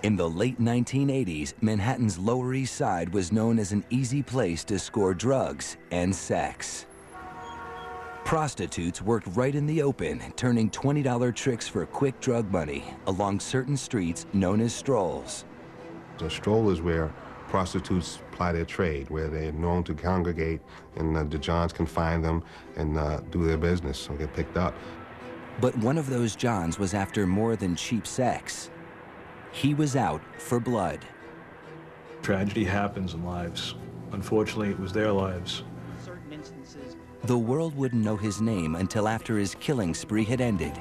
In the late 1980s, Manhattan's Lower East Side was known as an easy place to score drugs and sex. Prostitutes worked right in the open, turning $20 tricks for quick drug money along certain streets known as strolls. A stroll is where prostitutes ply their trade, where they're known to congregate, and the Johns can find them and do their business or get picked up. But one of those Johns was after more than cheap sex. He was out for blood. Tragedy happens in lives. Unfortunately, it was their lives. The world wouldn't know his name until after his killing spree had ended.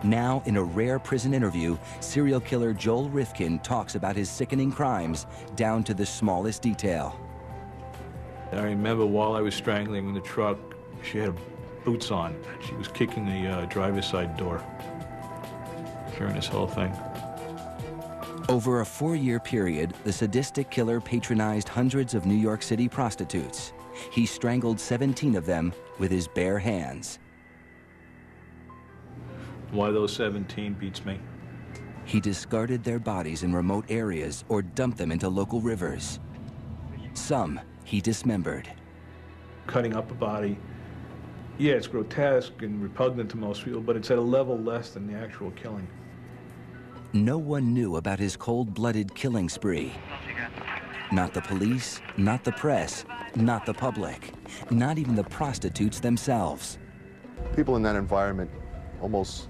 Now, in a rare prison interview, serial killer Joel Rifkin talks about his sickening crimes down to the smallest detail. I remember while I was strangling in the truck, she had boots on. She was kicking the driver's side door, hearing this whole thing. Over a 4-year period, the sadistic killer patronized hundreds of New York City prostitutes. He strangled 17 of them with his bare hands. Why those 17 beats me. He discarded their bodies in remote areas or dumped them into local rivers. Some he dismembered. Cutting up a body, yeah, it's grotesque and repugnant to most people, but it's at a level less than the actual killing. No one knew about his cold-blooded killing spree. Not the police, not the press, not the public, not even the prostitutes themselves. People in that environment almost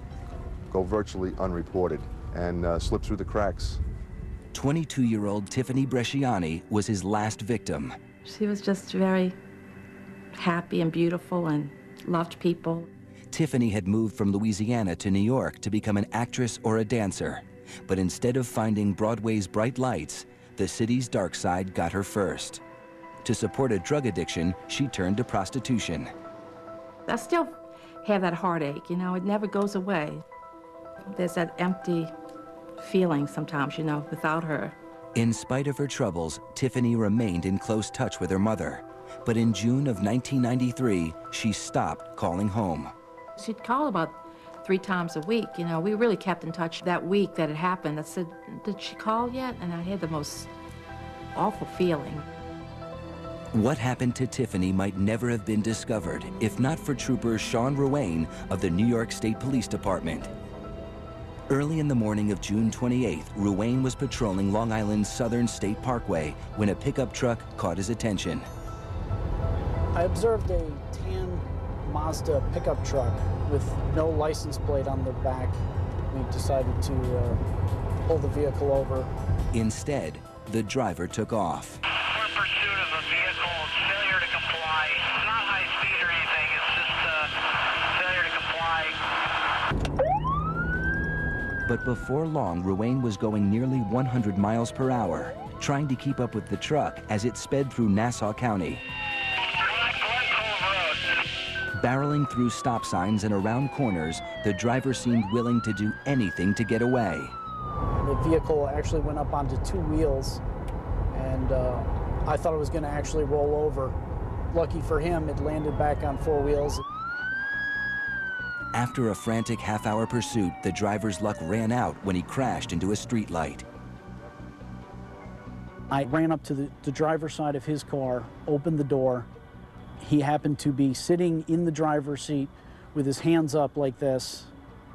go virtually unreported and slip through the cracks. 22-year-old Tiffany Bresciani was his last victim. She was just very happy and beautiful and loved people. Tiffany had moved from Louisiana to New York to become an actress or a dancer. But instead of finding Broadway's bright lights, the city's dark side got her first. To support a drug addiction, she turned to prostitution. I still have that heartache, you know, it never goes away. There's that empty feeling sometimes, you know, without her. In spite of her troubles, Tiffany remained in close touch with her mother. But in June of 1993, she stopped calling home. She'd call about 3 times a week, you know. We really kept in touch that week that it happened. I said, did she call yet? And I had the most awful feeling. What happened to Tiffany might never have been discovered if not for Trooper Sean Ruane of the New York State Police Department. Early in the morning of June 28th, Ruane was patrolling Long Island's Southern State Parkway when a pickup truck caught his attention. I observed a tan Mazda pickup truck with no license plate on the back. We decided to pull the vehicle over. Instead, the driver took off. We're in pursuit of a vehicle, failure to comply. It's not high speed or anything, it's just failure to comply. But before long, Ruane was going nearly 100 miles per hour, trying to keep up with the truck as it sped through Nassau County. Barreling through stop signs and around corners, the driver seemed willing to do anything to get away. The vehicle actually went up onto 2 wheels, and I thought it was going to actually roll over. Lucky for him, it landed back on 4 wheels. After a frantic half-hour pursuit, the driver's luck ran out when he crashed into a streetlight. I ran up to the driver's side of his car, opened the door. He happened to be sitting in the driver's seat with his hands up like this,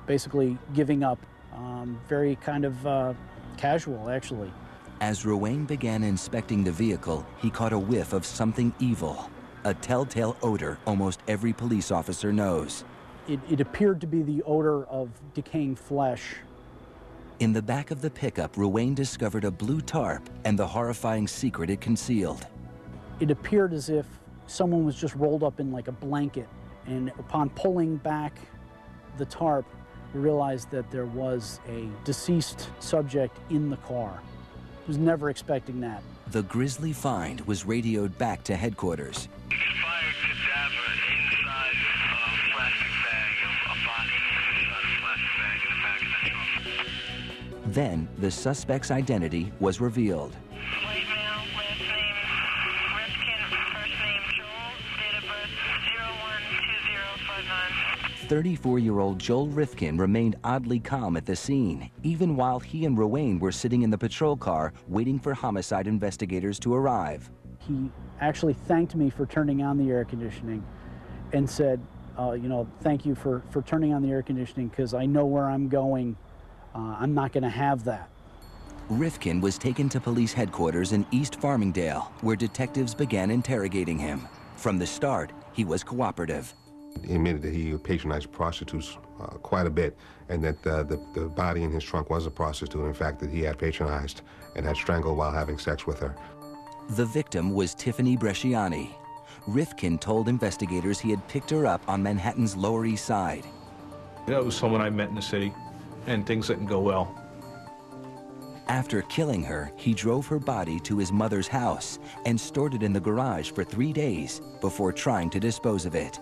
basically giving up. Very kind of casual, actually. As Ruane began inspecting the vehicle, he caught a whiff of something evil, a telltale odor almost every police officer knows. It appeared to be the odor of decaying flesh. In the back of the pickup, Ruane discovered a blue tarp and the horrifying secret it concealed. It appeared as if someone was just rolled up in like a blanket, and upon pulling back the tarp, we realized that there was a deceased subject in the car. I was never expecting that. The grisly find was radioed back to headquarters. Expired cadaver inside a plastic bag, a body inside a plastic bag in the back of the trunk. Then the suspect's identity was revealed. White male, last name Rifkin, first name Joel, date of birth 012059. 34-year-old Joel Rifkin remained oddly calm at the scene, even while he and Ruane were sitting in the patrol car waiting for homicide investigators to arrive. He actually thanked me for turning on the air conditioning and said, you know, thank you for turning on the air conditioning because I know where I'm going. I'm not going to have that. Rifkin was taken to police headquarters in East Farmingdale, where detectives began interrogating him. From the start, he was cooperative. He admitted that he patronized prostitutes quite a bit, and that the body in his trunk was a prostitute, in fact, that he had patronized and had strangled while having sex with her. The victim was Tiffany Bresciani. Rifkin told investigators he had picked her up on Manhattan's Lower East Side. That was someone I met in the city, and things didn't go well. After killing her, he drove her body to his mother's house and stored it in the garage for 3 days before trying to dispose of it.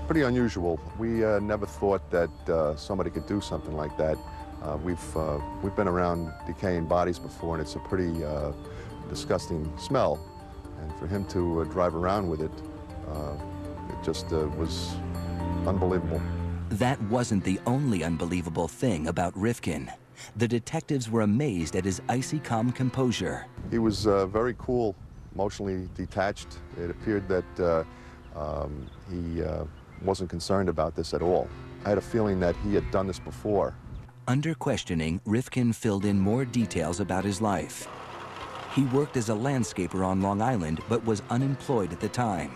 Pretty unusual. We never thought that somebody could do something like that. We've been around decaying bodies before, and it's a pretty disgusting smell. And for him to drive around with it, it just was unbelievable. That wasn't the only unbelievable thing about Rifkin. The detectives were amazed at his icy calm composure. He was very cool, emotionally detached. It appeared that he wasn't concerned about this at all. I had a feeling that he had done this before. Under questioning, Rifkin filled in more details about his life. He worked as a landscaper on Long Island, but was unemployed at the time.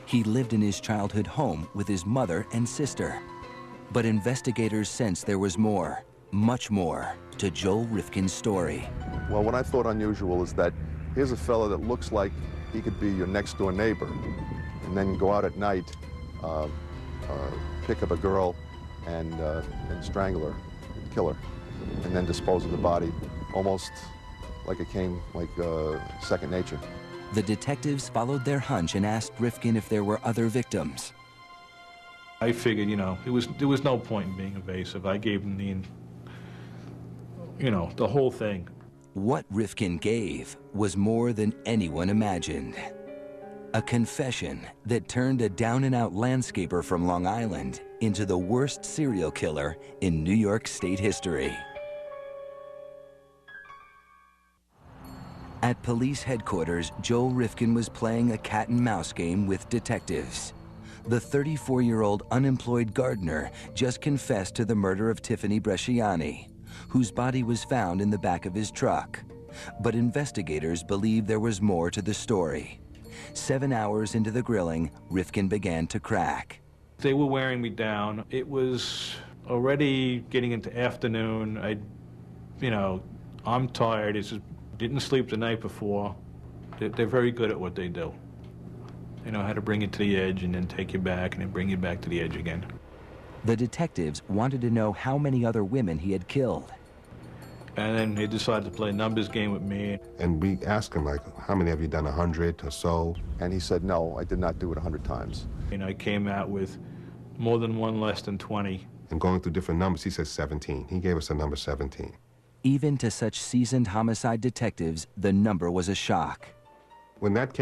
He lived in his childhood home with his mother and sister. But investigators sensed there was more, much more, to Joel Rifkin's story. Well, what I thought unusual is that here's a fellow that looks like he could be your next door neighbor, and then go out at night, pick up a girl and strangle her, kill her, and then dispose of the body, almost like it came like second nature. The detectives followed their hunch and asked Rifkin if there were other victims. I figured, you know, there was no point in being evasive. I gave him the whole thing. What Rifkin gave was more than anyone imagined. A confession that turned a down-and-out landscaper from Long Island into the worst serial killer in New York State history. At police headquarters, Joel Rifkin was playing a cat-and-mouse game with detectives. The 34-year-old unemployed gardener just confessed to the murder of Tiffany Bresciani, whose body was found in the back of his truck. But investigators believe there was more to the story. 7 hours into the grilling, Rifkin began to crack. They were wearing me down. It was already getting into afternoon. I'm tired. Didn't sleep the night before. They're very good at what they do. They know how to bring you to the edge and then take you back and then bring you back to the edge again. The detectives wanted to know how many other women he had killed. And then they decided to play a numbers game with me. And we asked him, like, how many have you done, 100 or so? And he said, no, I did not do it 100 times. And I came out with more than one, less than 20. And going through different numbers, he said 17. He gave us the number 17. Even to such seasoned homicide detectives, the number was a shock. When that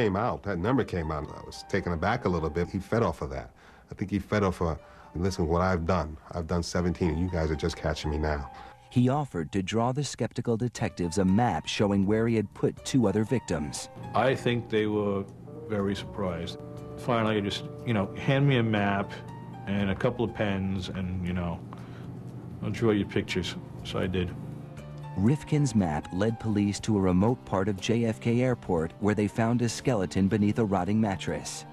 number came out, I was taken aback a little bit. He fed off of that. I think he fed off of, listen, what I've done 17, and you guys are just catching me now. He offered to draw the skeptical detectives a map showing where he had put 2 other victims. I think they were very surprised. Finally, just, hand me a map and a couple of pens and, I'll draw you pictures. So I did. Rifkin's map led police to a remote part of JFK Airport where they found a skeleton beneath a rotting mattress.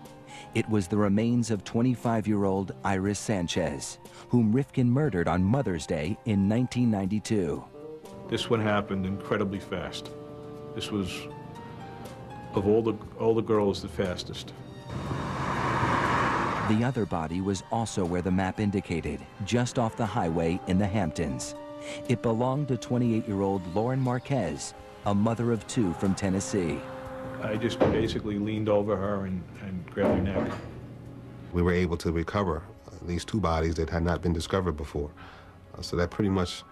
It was the remains of 25-year-old Iris Sanchez, whom Rifkin murdered on Mother's Day in 1992. This one happened incredibly fast. This was, of all the girls, the fastest. The other body was also where the map indicated, just off the highway in the Hamptons. It belonged to 28-year-old Lauren Marquez, a mother of 2 from Tennessee. I just basically leaned over her and grabbed her neck. We were able to recover these 2 bodies that had not been discovered before. So that pretty much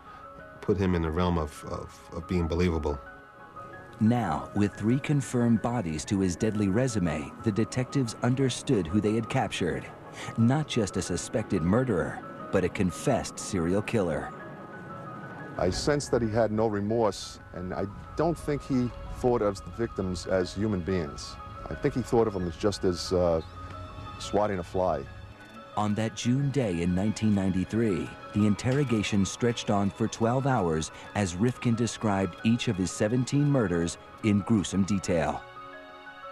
put him in the realm of being believable. Now, with 3 confirmed bodies to his deadly resume, the detectives understood who they had captured. Not just a suspected murderer, but a confessed serial killer. I sensed that he had no remorse, and I don't think he thought of the victims as human beings. I think he thought of them as just as swatting a fly. On that June day in 1993, the interrogation stretched on for 12 hours as Rifkin described each of his 17 murders in gruesome detail.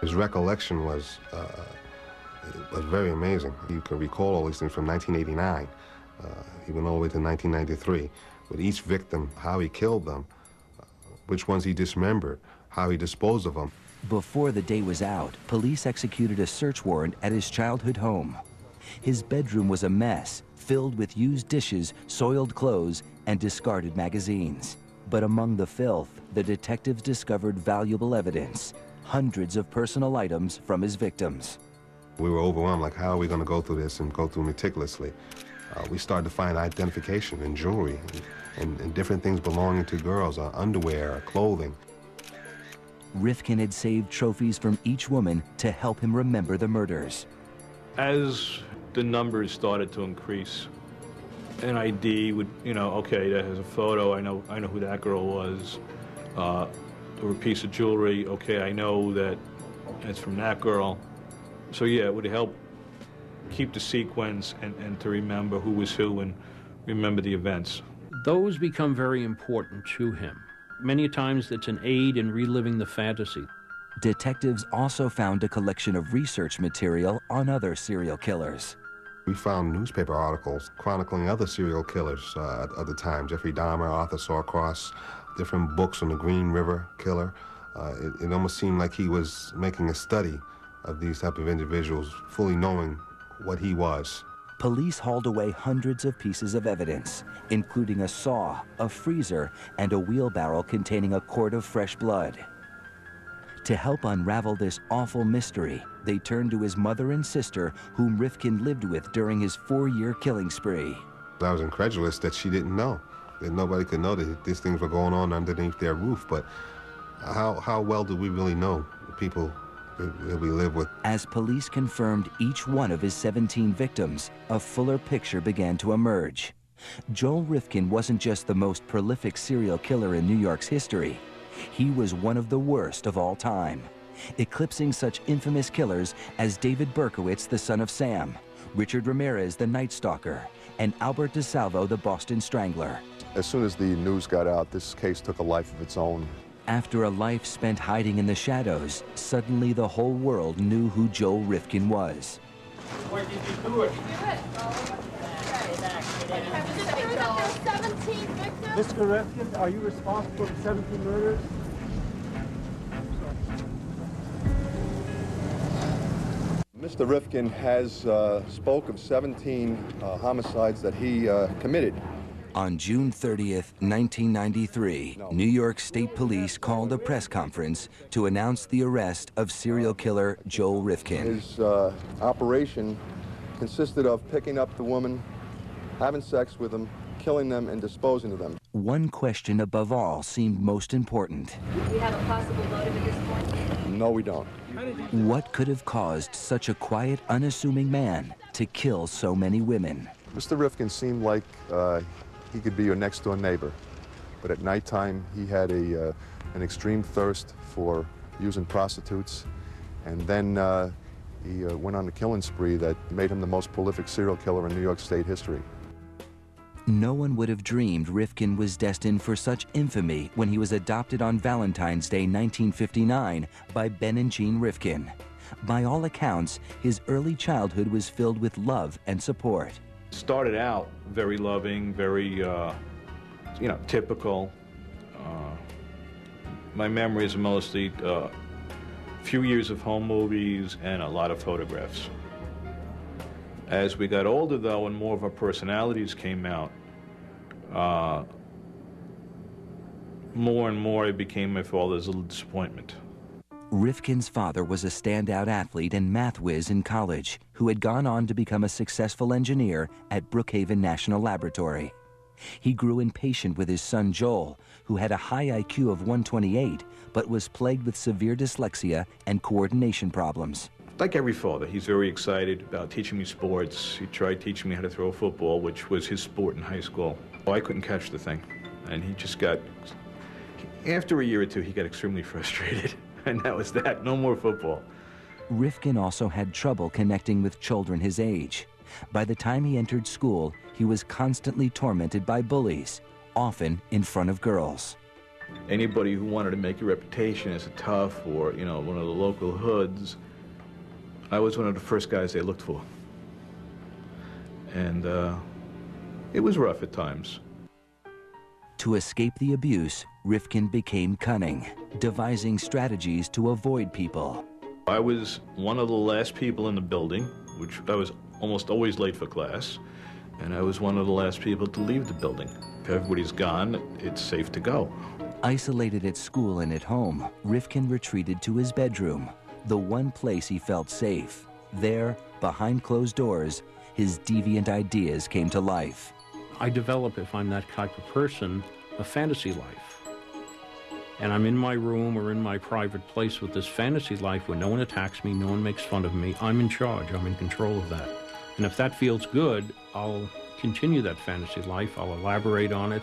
His recollection was very amazing. You can recall all these things from 1989, even all the way to 1993, with each victim, how he killed them, which ones he dismembered, how he disposed of them. Before the day was out, police executed a search warrant at his childhood home. His bedroom was a mess, filled with used dishes, soiled clothes, and discarded magazines. But among the filth, the detectives discovered valuable evidence, hundreds of personal items from his victims. We were overwhelmed, like, how are we going to go through this and go through meticulously? We started to find identification and jewelry and different things belonging to girls, underwear, clothing. Rifkin had saved trophies from each woman to help him remember the murders. As the numbers started to increase, an ID would, okay, that has a photo, I know who that girl was, or a piece of jewelry, okay, I know that it's from that girl. So yeah, it would help keep the sequence and to remember who was who and remember the events. Those become very important to him. Many times it's an aid in reliving the fantasy. Detectives also found a collection of research material on other serial killers. We found newspaper articles chronicling other serial killers at the time, Jeffrey Dahmer, Arthur Sawcross, different books on the Green River Killer. It almost seemed like he was making a study of these type of individuals, fully knowing what he was. Police hauled away hundreds of pieces of evidence, including a saw, a freezer, and a wheelbarrow containing a quart of fresh blood. To help unravel this awful mystery, they turned to his mother and sister, whom Rifkin lived with during his 4-year killing spree. I was incredulous that she didn't know, that nobody could know that these things were going on underneath their roof, but how well do we really know the people that we live with? As police confirmed each one of his 17 victims, a fuller picture began to emerge. Joel Rifkin wasn't just the most prolific serial killer in New York's history. He was one of the worst of all time, eclipsing such infamous killers as David Berkowitz, the son of Sam, Richard Ramirez, the Night Stalker, and Albert DeSalvo, the Boston Strangler. As soon as the news got out, this case took a life of its own. After a life spent hiding in the shadows, suddenly the whole world knew who Joel Rifkin was. Where did you do it? Mr. Rifkin, are you responsible for 17 murders? Mr. Rifkin has spoke of 17 homicides that he committed. On June 30th, 1993, New York State Police called a press conference to announce the arrest of serial killer Joel Rifkin. His operation consisted of picking up the woman, having sex with them, killing them, and disposing of them. One question above all seemed most important. Do you have a possible motive at this point? No, we don't. What could have caused such a quiet, unassuming man to kill so many women? Mr. Rifkin seemed like he could be your next-door neighbor, but at nighttime he had an extreme thirst for using prostitutes, and then he went on a killing spree that made him the most prolific serial killer in New York State history. No one would have dreamed Rifkin was destined for such infamy when he was adopted on Valentine's Day 1959 by Ben and Jean Rifkin. By all accounts, his early childhood was filled with love and support. Started out very loving, very, typical. My memories are mostly a few years of home movies and a lot of photographs. As we got older, though, and more of our personalities came out, more and more it became my father's little disappointment. Rifkin's father was a standout athlete and math whiz in college who had gone on to become a successful engineer at Brookhaven National Laboratory. He grew impatient with his son Joel, who had a high IQ of 128, but was plagued with severe dyslexia and coordination problems. Like every father, he's very excited about teaching me sports. He tried teaching me how to throw a football, which was his sport in high school. Oh, I couldn't catch the thing. And he just got, after a year or two, he got extremely frustrated. And that was that, no more football. Rifkin also had trouble connecting with children his age. By the time he entered school, he was constantly tormented by bullies, often in front of girls. Anybody who wanted to make a reputation as a tough or, you know, one of the local hoods, I was one of the first guys they looked for. And it was rough at times. To escape the abuse, Rifkin became cunning, devising strategies to avoid people. I was one of the last people in the building, which I was almost always late for class, and I was one of the last people to leave the building. If everybody's gone, it's safe to go. Isolated at school and at home, Rifkin retreated to his bedroom, the one place he felt safe. There, behind closed doors, his deviant ideas came to life. I develop, if I'm that type of person, a fantasy life. And I'm in my room or in my private place with this fantasy life where no one attacks me, no one makes fun of me. I'm in charge, I'm in control of that. And if that feels good, I'll continue that fantasy life, I'll elaborate on it.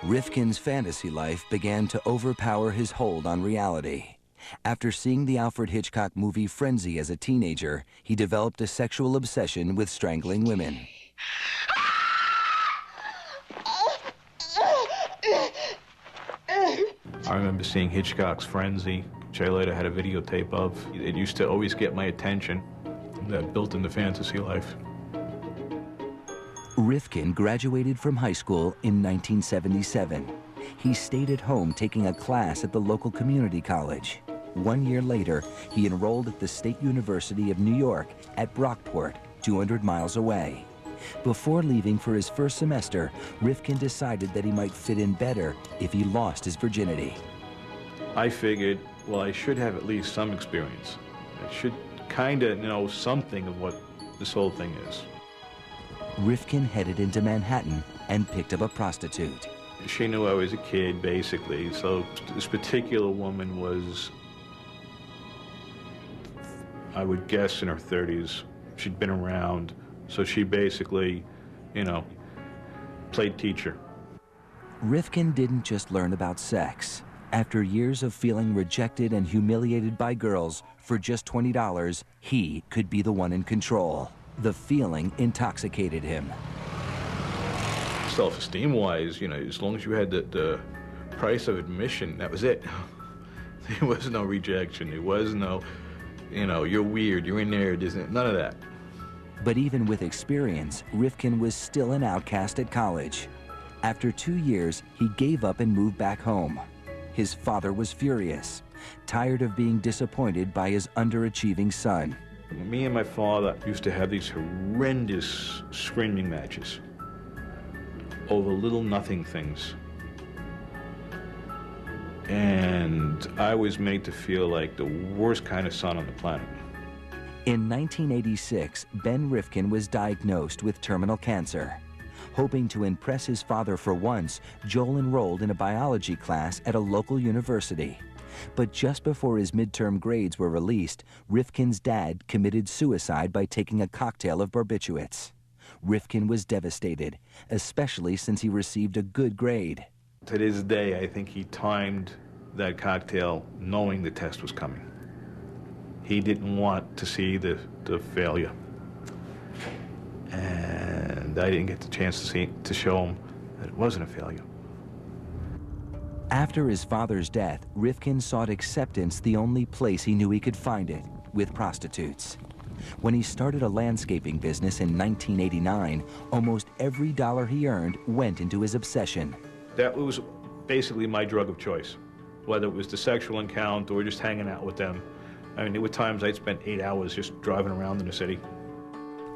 Rifkin's fantasy life began to overpower his hold on reality. After seeing the Alfred Hitchcock movie Frenzy as a teenager, he developed a sexual obsession with strangling women. I remember seeing Hitchcock's Frenzy, which I later had a videotape of. It used to always get my attention. That built into fantasy life. Rifkin graduated from high school in 1977. He stayed at home taking a class at the local community college. 1 year later, he enrolled at the State University of New York at Brockport, 200 miles away. Before leaving for his first semester, Rifkin decided that he might fit in better if he lost his virginity. I figured, well, I should have at least some experience. I should kind of know something of what this whole thing is. Rifkin headed into Manhattan and picked up a prostitute. She knew I was a kid, basically, so this particular woman was, I would guess, in her 30s. She'd been around, so she basically, you know, played teacher. Rifkin didn't just learn about sex. After years of feeling rejected and humiliated by girls, for just $20, he could be the one in control. The feeling intoxicated him. Self-esteem-wise, you know, as long as you had the price of admission, that was it. There was no rejection. There was no, you know, you're weird, you're in there, none of that. But even with experience, Rifkin was still an outcast at college. After 2 years, he gave up and moved back home. His father was furious, tired of being disappointed by his underachieving son. Me and my father used to have these horrendous screaming matches over little nothing things. And I was made to feel like the worst kind of son on the planet. In 1986, Ben Rifkin was diagnosed with terminal cancer. Hoping to impress his father for once, Joel enrolled in a biology class at a local university. But just before his midterm grades were released, Rifkin's dad committed suicide by taking a cocktail of barbiturates. Rifkin was devastated, especially since he received a good grade. To this day, I think he timed that cocktail knowing the test was coming. He didn't want to see the failure. And I didn't get the chance to show him that it wasn't a failure. After his father's death, Rifkin sought acceptance the only place he knew he could find it, with prostitutes. When he started a landscaping business in 1989, almost every dollar he earned went into his obsession. That was basically my drug of choice, whether it was the sexual encounter or just hanging out with them. I mean, there were times I'd spend 8 hours just driving around in the city.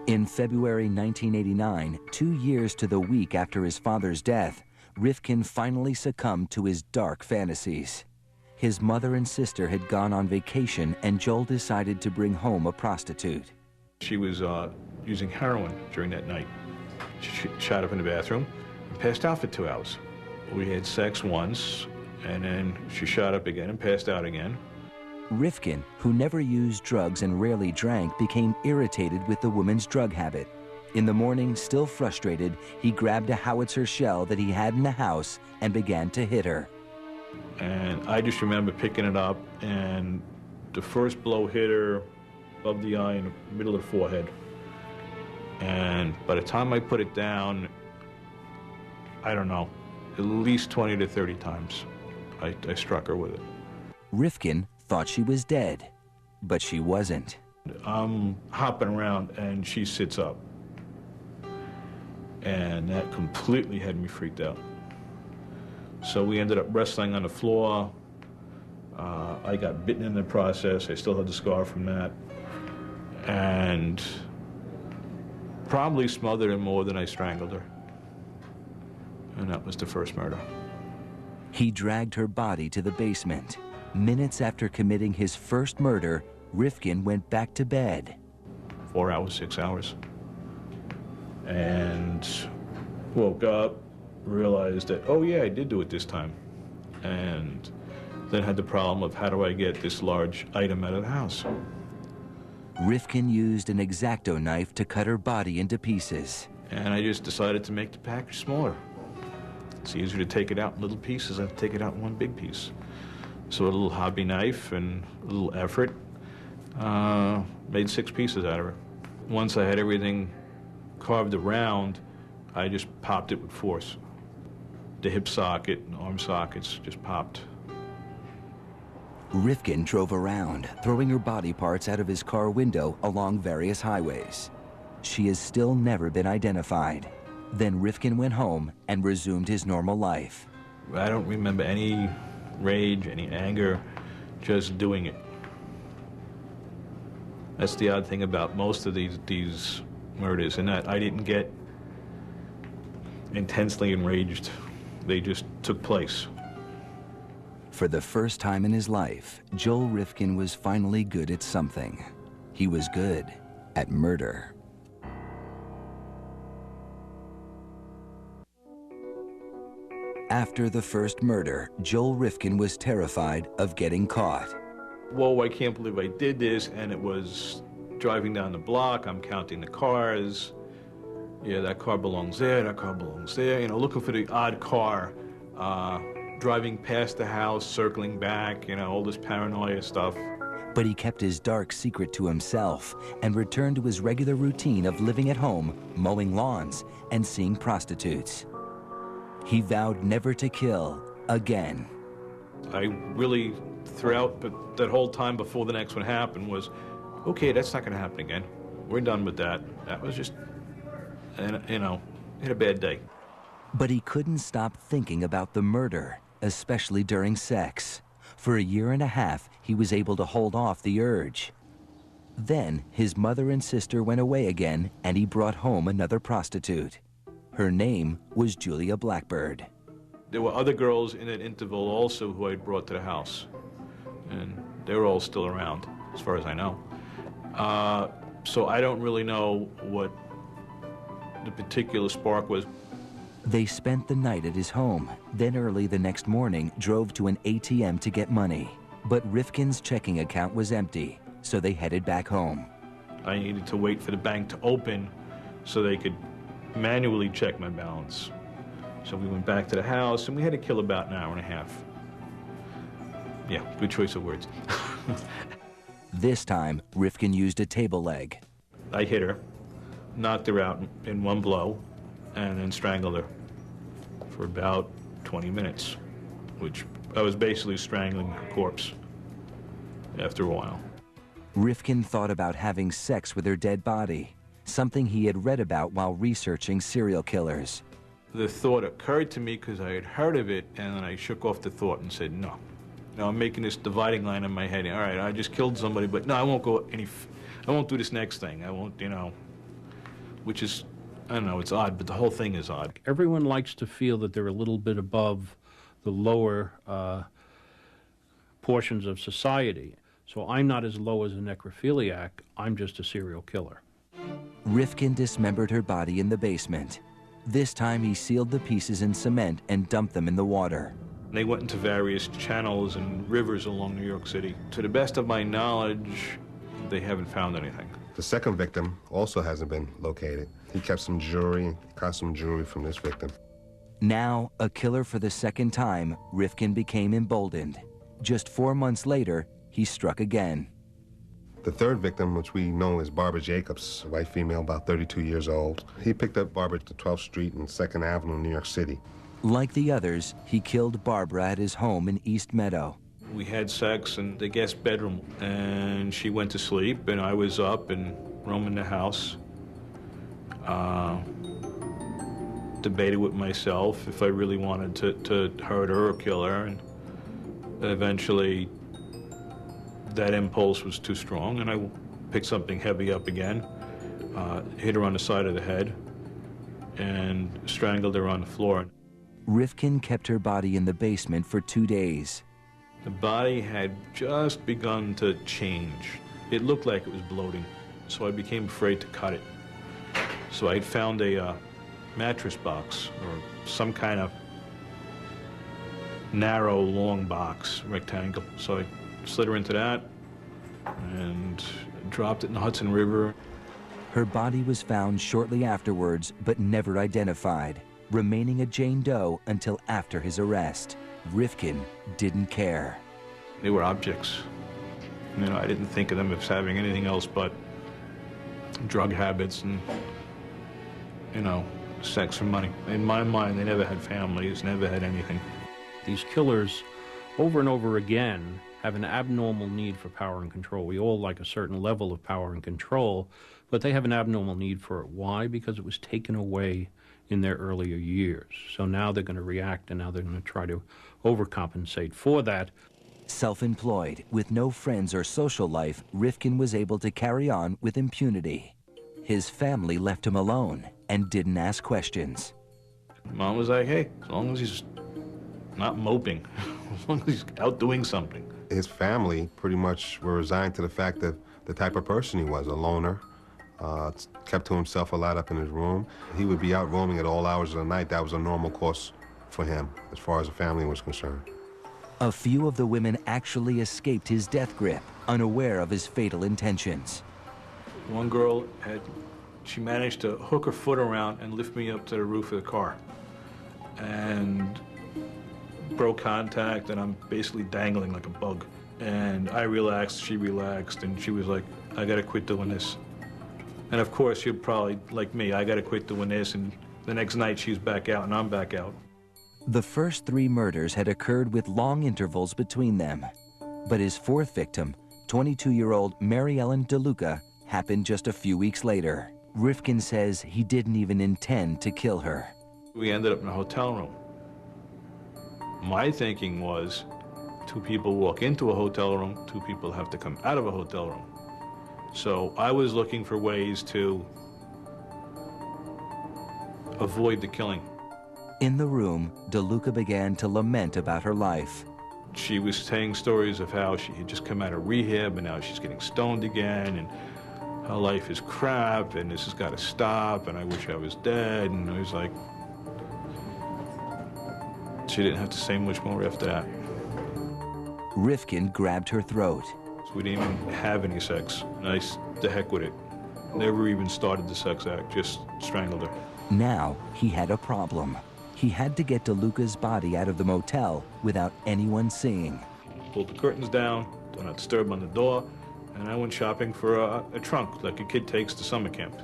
In February 1989, 2 years to the week after his father's death, Rifkin finally succumbed to his dark fantasies. His mother and sister had gone on vacation, and Joel decided to bring home a prostitute. She was using heroin during that night. She shot up in the bathroom and passed out for 2 hours. We had sex once, and then she shot up again and passed out again. Rifkin, who never used drugs and rarely drank, became irritated with the woman's drug habit. In the morning, still frustrated, he grabbed a howitzer shell that he had in the house and began to hit her. And I just remember picking it up, and the first blow hit her above the eye in the middle of the forehead. And by the time I put it down, I don't know, at least 20 to 30 times I struck her with it. Rifkin thought she was dead, but she wasn't. I'm hopping around, and she sits up. And that completely had me freaked out. So we ended up wrestling on the floor. I got bitten in the process. I still had the scar from that. And probably smothered her more than I strangled her. And that was the first murder. He dragged her body to the basement. Minutes after committing his first murder, Rifkin went back to bed. 4 hours, 6 hours. And woke up, realized that, oh yeah, I did do it this time. And then had the problem of how do I get this large item out of the house? Rifkin used an X-Acto knife to cut her body into pieces. And I just decided to make the package smaller. It's easier to take it out in little pieces than to take it out in one big piece. So a little hobby knife and a little effort, made 6 pieces out of her. Once I had everything carved around, I just popped it with force. The hip socket and arm sockets just popped. Rifkin drove around, throwing her body parts out of his car window along various highways. She has still never been identified. Then Rifkin went home and resumed his normal life. I don't remember any rage, any anger, just doing it. That's the odd thing about most of these murders, in that I didn't get intensely enraged. They just took place. For the first time in his life, Joel Rifkin was finally good at something. He was good at murder. After the first murder, Joel Rifkin was terrified of getting caught. Whoa, I can't believe I did this, and it was driving down the block, I'm counting the cars. Yeah, that car belongs there, that car belongs there. You know, looking for the odd car, driving past the house, circling back, you know, all this paranoia stuff. But he kept his dark secret to himself and returned to his regular routine of living at home, mowing lawns, and seeing prostitutes. He vowed never to kill again. I really, throughout that whole time before the next one happened, was, okay, that's not going to happen again. We're done with that. That was just, you know, had a bad day. But he couldn't stop thinking about the murder, especially during sex. For 1.5 years, he was able to hold off the urge. Then his mother and sister went away again, and he brought home another prostitute. Her name was Julia Blackbird. There were other girls in that interval also who I'd brought to the house, and they were all still around, as far as I know. So I don't really know what the particular spark was. They spent the night at his home, then early the next morning drove to an ATM to get money. But Rifkin's checking account was empty, so they headed back home. I needed to wait for the bank to open so they could manually check my balance. So we went back to the house, and we had to kill about 1.5 hours. Yeah, good choice of words. This time, Rifkin used a table leg. I hit her, knocked her out in one blow, and then strangled her for about 20 minutes, which I was basically strangling her corpse after a while. Rifkin thought about having sex with her dead body, something he had read about while researching serial killers. The thought occurred to me because I had heard of it, and then I shook off the thought and said, no. Now I'm making this dividing line in my head. All right, I just killed somebody, but no, I won't do this next thing. I won't, you know, which is, I don't know, it's odd, but the whole thing is odd. Everyone likes to feel that they're a little bit above the lower portions of society. So I'm not as low as a necrophiliac, I'm just a serial killer. Rifkin dismembered her body in the basement. This time he sealed the pieces in cement and dumped them in the water. They went into various channels and rivers along New York City. To the best of my knowledge, they haven't found anything. The second victim also hasn't been located. He kept some jewelry, costume jewelry from this victim. Now, a killer for the second time, Rifkin became emboldened. Just 4 months later, he struck again. The third victim, which we know as Barbara Jacobs, a white female about 32 years old, he picked up Barbara at 12th Street and 2nd Avenue in New York City. Like the others, he killed Barbara at his home in East Meadow. We had sex in the guest bedroom, and she went to sleep, and I was up and roaming the house. Debated with myself if I really wanted to hurt her or kill her, and eventually that impulse was too strong, and I picked something heavy up again, hit her on the side of the head, and strangled her on the floor. Rifkin kept her body in the basement for 2 days. The body had just begun to change. It looked like it was bloating, so I became afraid to cut it. So I found a mattress box or some kind of narrow, long box, rectangle. So I slid her into that and dropped it in the Hudson River. Her body was found shortly afterwards, but never identified, remaining a Jane Doe until after his arrest. Rifkin didn't care. They were objects. You know, I didn't think of them as having anything else but drug habits and, you know, sex and money. In my mind, they never had families, never had anything. These killers, over and over again, have an abnormal need for power and control. We all like a certain level of power and control, but they have an abnormal need for it. Why? Because it was taken away in their earlier years. So now they're going to react, and now they're going to try to overcompensate for that. Self-employed, with no friends or social life, Rifkin was able to carry on with impunity. His family left him alone and didn't ask questions. Mom was like, hey, as long as he's not moping, as long as he's out doing something. His family pretty much were resigned to the fact that the type of person he was, a loner, kept to himself a lot up in his room. He would be out roaming at all hours of the night. That was a normal course for him as far as the family was concerned. A few of the women actually escaped his death grip, unaware of his fatal intentions. One girl she managed to hook her foot around and lift me up to the roof of the car. And broke contact, and I'm basically dangling like a bug. And I relaxed, she relaxed, and she was like, I gotta quit doing this. And of course, you're probably like me, I gotta quit doing this, and the next night she's back out and I'm back out. The first 3 murders had occurred with long intervals between them. But his 4th victim, 22-year-old Mary Ellen DeLuca, happened just a few weeks later. Rifkin says he didn't even intend to kill her. We ended up in a hotel room. My thinking was, 2 people walk into a hotel room, 2 people have to come out of a hotel room. So I was looking for ways to avoid the killing. In the room, DeLuca began to lament about her life. She was saying stories of how she had just come out of rehab and now she's getting stoned again, and her life is crap, and this has got to stop, and I wish I was dead. And I was like, she didn't have to say much more after that. Rifkin grabbed her throat. So we didn't even have any sex. Nice, the heck with it. Never even started the sex act, just strangled her. Now he had a problem. He had to get DeLuca's body out of the motel without anyone seeing. Pulled the curtains down, do not disturb on the door, and I went shopping for a trunk like a kid takes to summer camp.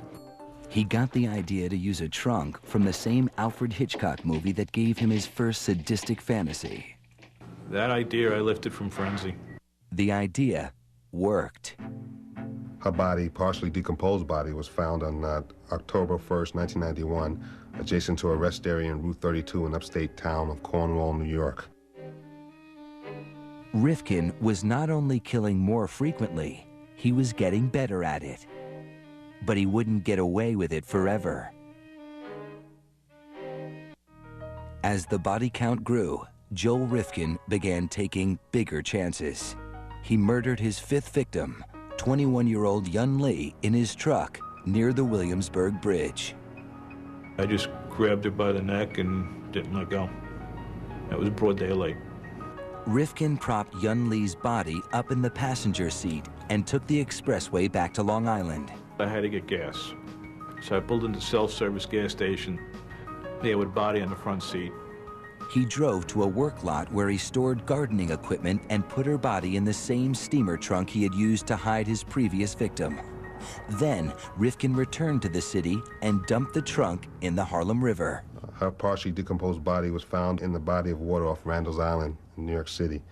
He got the idea to use a trunk from the same Alfred Hitchcock movie that gave him his first sadistic fantasy. That idea I lifted from Frenzy. The idea worked. Her body, partially decomposed body, was found on October 1st, 1991, adjacent to a rest area in Route 32 in upstate town of Cornwall, New York. Rifkin was not only killing more frequently, he was getting better at it. But he wouldn't get away with it forever. As the body count grew, Joel Rifkin began taking bigger chances. He murdered his 5th victim, 21-year-old Yun Lee, in his truck near the Williamsburg Bridge. I just grabbed her by the neck and didn't let go. It was broad daylight. Rifkin propped Yun Lee's body up in the passenger seat and took the expressway back to Long Island. I had to get gas. So I pulled into the self-service gas station there with a body on the front seat. He drove to a work lot where he stored gardening equipment and put her body in the same steamer trunk he had used to hide his previous victim. Then, Rifkin returned to the city and dumped the trunk in the Harlem River. Her partially decomposed body was found in the body of water off Randall's Island in New York City.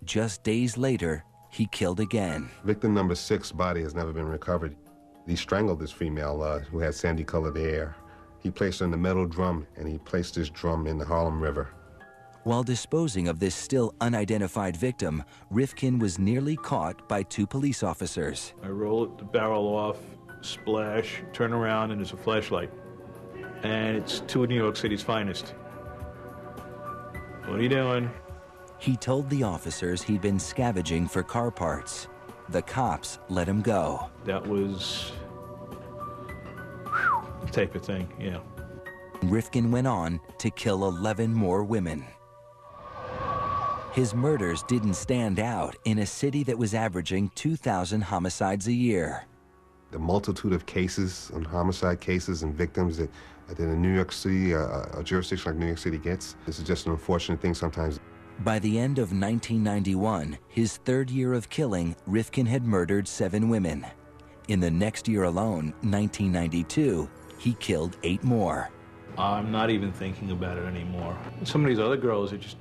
Just days later, he killed again. Victim number 6's body has never been recovered. He strangled this female who had sandy-colored hair. He placed her in the metal drum, and he placed this drum in the Harlem River. While disposing of this still unidentified victim, Rifkin was nearly caught by 2 police officers. I roll the barrel off, splash, turn around, and there's a flashlight. And it's 2 of New York City's finest. What are you doing? He told the officers he'd been scavenging for car parts. The cops let him go. That was the type of thing, yeah. Rifkin went on to kill 11 more women. His murders didn't stand out in a city that was averaging 2,000 homicides a year. The multitude of cases and homicide cases and victims that in New York City, a jurisdiction like New York City gets, this is just an unfortunate thing sometimes. By the end of 1991, his 3rd year of killing, Rifkin had murdered 7 women. In the next year alone, 1992, he killed 8 more. I'm not even thinking about it anymore. Some of these other girls, it just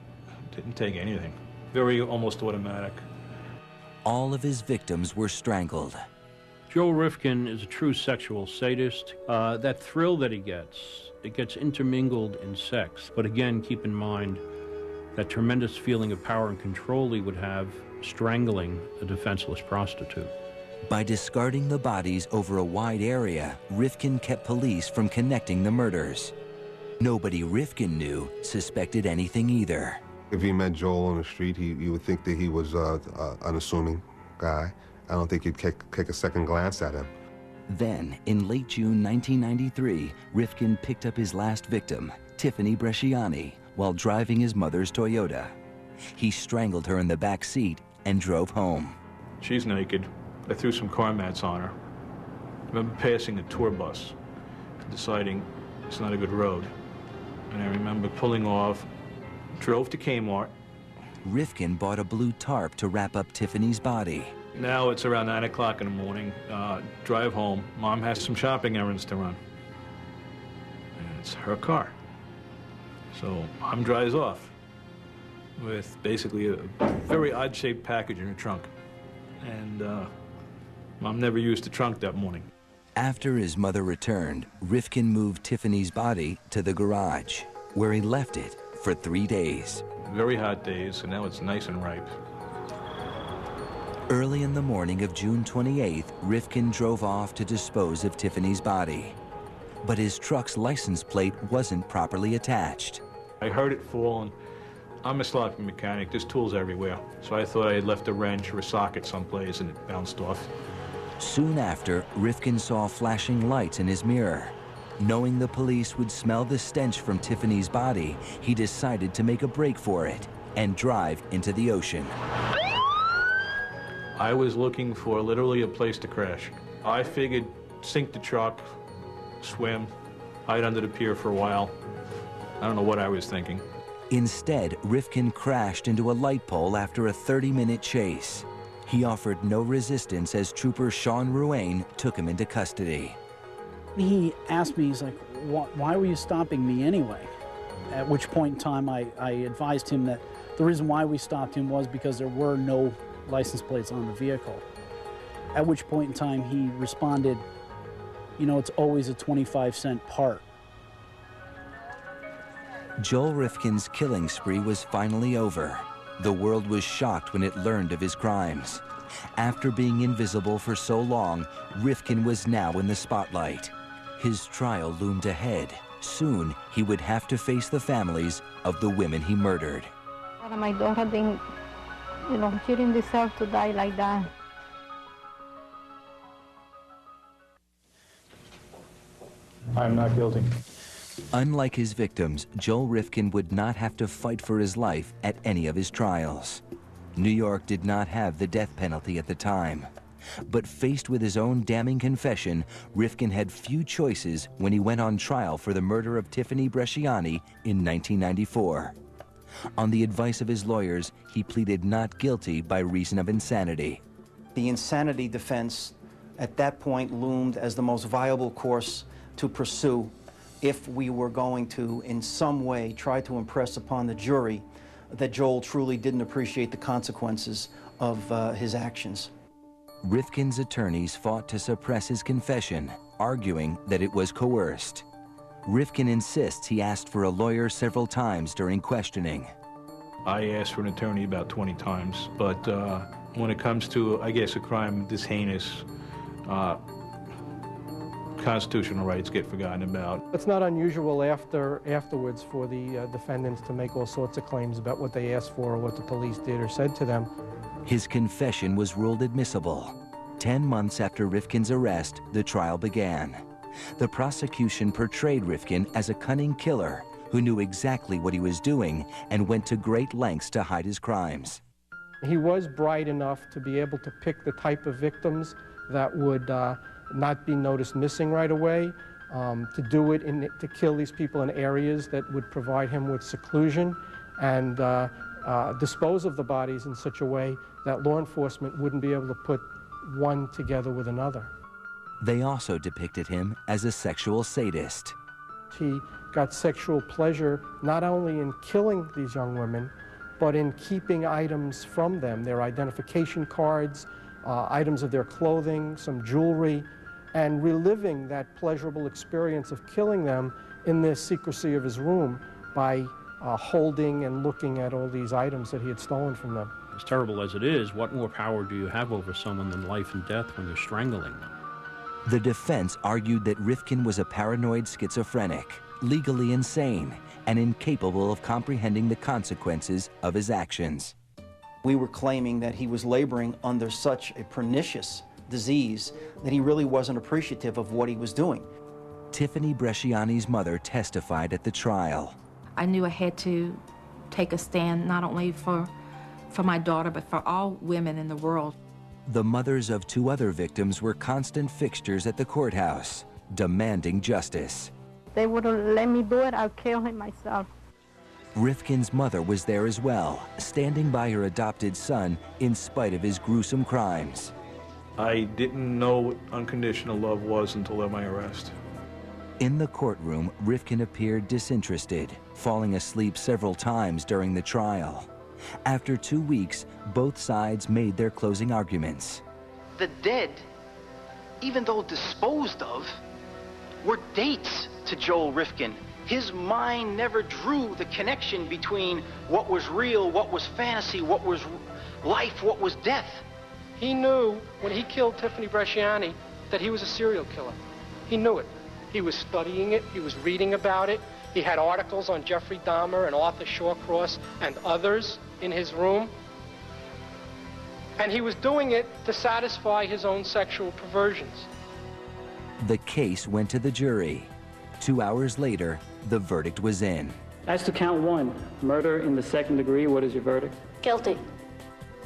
didn't take anything. Very almost automatic. All of his victims were strangled. Joe Rifkin is a true sexual sadist. That thrill that he gets, it gets intermingled in sex. But again, keep in mind that tremendous feeling of power and control he would have strangling a defenseless prostitute. By discarding the bodies over a wide area, Rifkin kept police from connecting the murders. Nobody Rifkin knew suspected anything either. If you met Joel on the street, you would think that he was an unassuming guy. I don't think you'd take a second glance at him. Then, in late June 1993, Rifkin picked up his last victim, Tiffany Bresciani, while driving his mother's Toyota. He strangled her in the back seat and drove home. She's naked. I threw some car mats on her. I remember passing a tour bus, deciding it's not a good road. And I remember pulling off, drove to Kmart. Rifkin bought a blue tarp to wrap up Tiffany's body. Now it's around 9 o'clock in the morning. Drive home. Mom has some shopping errands to run. And it's her car. So Mom drives off with basically a very odd-shaped package in her trunk. And Mom never used the trunk that morning. After his mother returned, Rifkin moved Tiffany's body to the garage, where he left it for 3 days. Very hot days, and now it's nice and ripe. Early in the morning of June 28th, Rifkin drove off to dispose of Tiffany's body. But his truck's license plate wasn't properly attached. I heard it fall, and I'm a sloppy mechanic. There's tools everywhere. So I thought I had left a wrench or a socket someplace, and it bounced off. Soon after, Rifkin saw flashing lights in his mirror. Knowing the police would smell the stench from Tiffany's body, he decided to make a break for it and drive into the ocean. I was looking for literally a place to crash. I figured sink the truck, swim, hide under the pier for a while. I don't know what I was thinking. Instead, Rifkin crashed into a light pole after a 30-minute chase. He offered no resistance as Trooper Sean Ruane took him into custody. He asked me, he's like, why were you stopping me anyway? At which point in time I advised him that the reason why we stopped him was because there were no license plates on the vehicle. At which point in time he responded, you know, it's always a 25-cent part. Joel Rifkin's killing spree was finally over. The world was shocked when it learned of his crimes. After being invisible for so long, Rifkin was now in the spotlight. His trial loomed ahead. Soon, he would have to face the families of the women he murdered. My daughter didn't, she didn't deserve to die like that. I'm not guilty. Unlike his victims, Joel Rifkin would not have to fight for his life at any of his trials. New York did not have the death penalty at the time. But faced with his own damning confession, Rifkin had few choices when he went on trial for the murder of Tiffany Bresciani in 1994. On the advice of his lawyers, he pleaded not guilty by reason of insanity. The insanity defense at that point loomed as the most viable course to pursue if we were going to, in some way, try to impress upon the jury that Joel truly didn't appreciate the consequences of his actions. Rifkin's attorneys fought to suppress his confession, arguing that it was coerced. Rifkin insists he asked for a lawyer several times during questioning. I asked for an attorney about 20 times, but when it comes to, I guess, a crime this heinous, constitutional rights get forgotten about. It's not unusual afterwards for the defendants to make all sorts of claims about what they asked for or what the police did or said to them. His confession was ruled admissible. 10 months after Rifkin's arrest, the trial began. The prosecution portrayed Rifkin as a cunning killer who knew exactly what he was doing and went to great lengths to hide his crimes. He was bright enough to be able to pick the type of victims that would not be noticed missing right away, to do it, to kill these people in areas that would provide him with seclusion, and dispose of the bodies in such a way that law enforcement wouldn't be able to put one together with another. They also depicted him as a sexual sadist. He got sexual pleasure not only in killing these young women, but in keeping items from them, their identification cards, items of their clothing, some jewelry, and reliving that pleasurable experience of killing them in the secrecy of his room by holding and looking at all these items that he had stolen from them. As terrible as it is, what more power do you have over someone than life and death when you're strangling them? The defense argued that Rifkin was a paranoid schizophrenic, legally insane, and incapable of comprehending the consequences of his actions. We were claiming that he was laboring under such a pernicious disease that he really wasn't appreciative of what he was doing. Tiffany Bresciani's mother testified at the trial. I knew I had to take a stand not only for my daughter, but for all women in the world. The mothers of 2 other victims were constant fixtures at the courthouse, demanding justice. They wouldn't let me do it, I'll kill him myself. Rifkin's mother was there as well, standing by her adopted son in spite of his gruesome crimes. I didn't know what unconditional love was until my arrest. In the courtroom, Rifkin appeared disinterested, falling asleep several times during the trial. After 2 weeks, both sides made their closing arguments. The dead, even though disposed of, were dates to Joel Rifkin. His mind never drew the connection between what was real, what was fantasy, what was life, what was death. He knew when he killed Tiffany Bresciani that he was a serial killer. He knew it. He was studying it, he was reading about it. He had articles on Jeffrey Dahmer and Arthur Shawcross and others in his room. And he was doing it to satisfy his own sexual perversions. The case went to the jury. 2 hours later, the verdict was in. As to count 1, murder in the 2nd degree, what is your verdict? Guilty.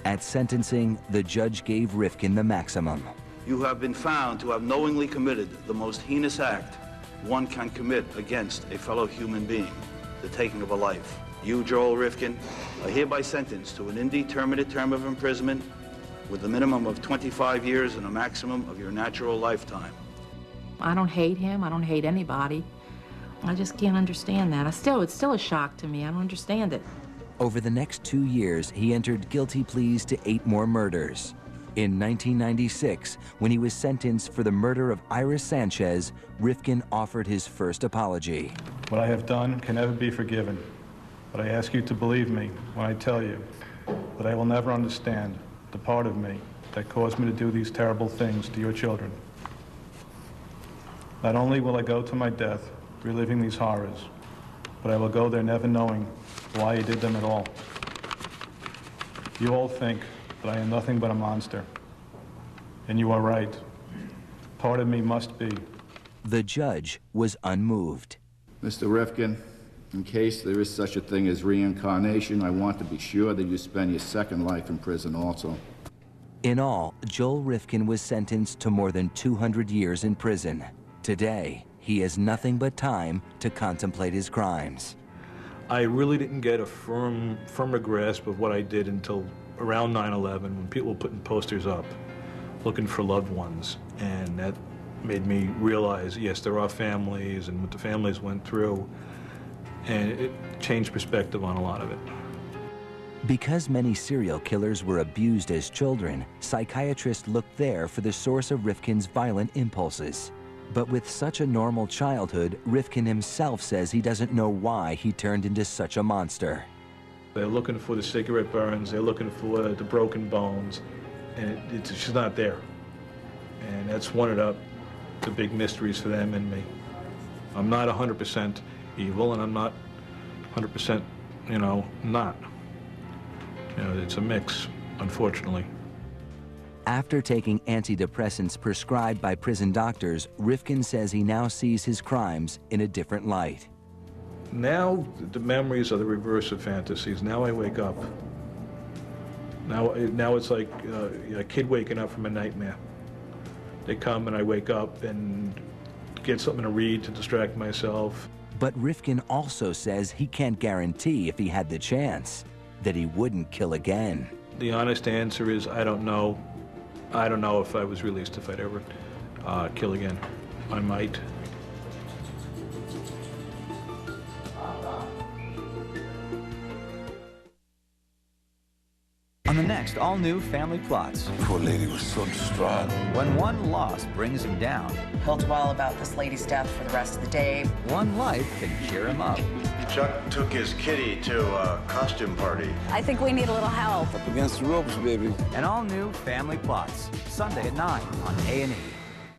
At sentencing, the judge gave Rifkin the maximum. You have been found to have knowingly committed the most heinous act one can commit against a fellow human being, the taking of a life. You, Joel Rifkin, are hereby sentenced to an indeterminate term of imprisonment with a minimum of 25 years and a maximum of your natural lifetime. I don't hate him, I don't hate anybody. I just can't understand that. It's still a shock to me. I don't understand it. Over the next 2 years, he entered guilty pleas to 8 more murders. In 1996, when he was sentenced for the murder of Iris Sanchez, Rifkin offered his first apology. What I have done can never be forgiven, but I ask you to believe me when I tell you that I will never understand the part of me that caused me to do these terrible things to your children. Not only will I go to my death reliving these horrors, but I will go there never knowing why I did them at all. You all think that I am nothing but a monster, and you are right. Part of me must be. The judge was unmoved. Mr. Rifkin, in case there is such a thing as reincarnation, I want to be sure that you spend your second life in prison also. In all, Joel Rifkin was sentenced to more than 200 years in prison. Today, he has nothing but time to contemplate his crimes. I really didn't get a firmer grasp of what I did until around 9/11, when people were putting posters up looking for loved ones. And that made me realize, yes, there are families and what the families went through. And it changed perspective on a lot of it. Because many serial killers were abused as children, psychiatrists looked there for the source of Rifkin's violent impulses. But with such a normal childhood, Rifkin himself says he doesn't know why he turned into such a monster. They're looking for the cigarette burns, they're looking for the broken bones, and it's just not there. And that's one of the big mysteries for them and me. I'm not 100% evil, and I'm not 100%, not. It's a mix, unfortunately. After taking antidepressants prescribed by prison doctors, Rifkin says he now sees his crimes in a different light. Now the memories are the reverse of fantasies. Now I wake up. Now it's like a kid waking up from a nightmare. They come and I wake up and get something to read to distract myself. But Rifkin also says he can't guarantee, if he had the chance, that he wouldn't kill again. The honest answer is I don't know. I don't know if I was released, if I'd ever kill again. I might. On the next all-new Family Plots. Poor lady was so distraught. When one loss brings him down. He'll dwell about this lady's death for the rest of the day. One life can cheer him up. Chuck took his kitty to a costume party. I think we need a little help. Up against the ropes, baby. An all-new Family Plots. Sunday at 9 on A&E.